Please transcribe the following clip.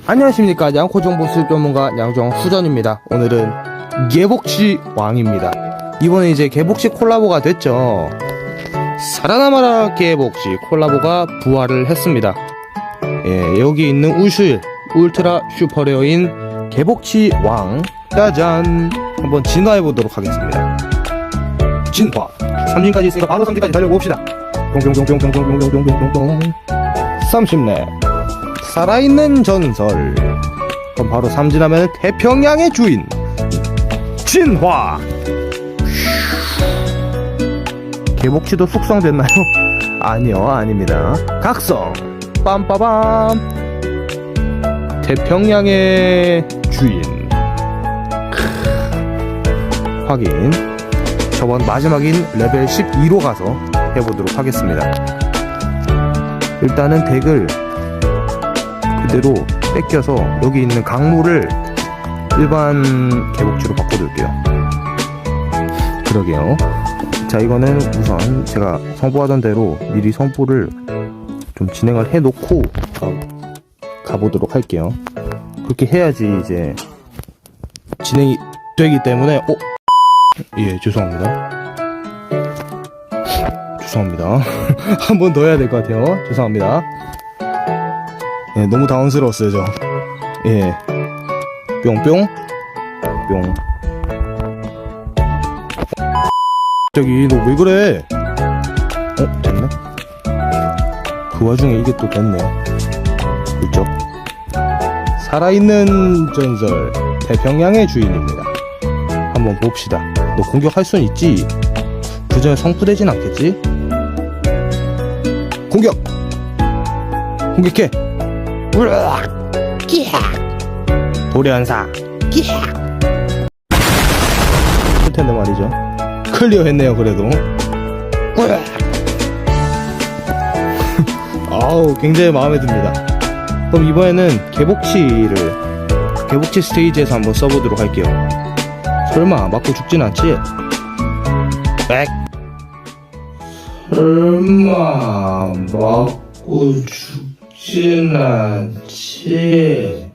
안녕하십니까. 양코정보수 전문가 양정수전입니다. 오늘은 개복치 왕입니다. 이번에 이제 개복치 콜라보가 됐죠. 살아남아라 개복치 콜라보가 부활을 했습니다. 예, 여기 있는 우슈일 울트라 슈퍼레어인 개복치 왕, 짜잔, 한번 진화해 보도록 하겠습니다. 진화 3진까지 있으니까 바로 3진까지 달려봅시다. 뿅뿅뿅뿅뿅뿅뿅뿅뿅뿅 30렙 살아있는 전설. 그럼 바로 3진하면 태평양의 주인 진화. 개복치도 숙성됐나요? 아니요, 아닙니다. 각성 빰빠밤. 태평양의 주인. 확인. 저번 마지막인 레벨 12로 가서 해보도록 하겠습니다. 일단은 덱을 그대로 뺏겨서 여기 있는 강물을 일반 개복치로 바꿔둘게요. 그러게요. 자, 이거는 우선 제가 선보하던 대로 미리 선보를 좀 진행을 해놓고 가보도록 할게요. 그렇게 해야지 이제 진행이 되기 때문에 예, 죄송합니다. 한 번 더 해야 될 것 같아요. 죄송합니다. 예, 너무 당황스러웠어요, 저. 예. 뿅뿅. 뿅. 저기, 너 왜 그래? 됐네? 그 와중에 이게 또 됐네. 그죠? 살아있는 전설, 태평양의 주인입니다. 한번 봅시다. 너 공격할 순 있지? 그 전에 성푸되진 않겠지? 공격! 공격해! 도련사 할텐데 말이죠. 클리어 했네요. 그래도 아우, 굉장히 마음에 듭니다. 그럼 이번에는 개복치 스테이지에서 한번 써보도록 할게요. 설마 맞고 죽진 않지? 백. 설마 맞고 죽진 않지?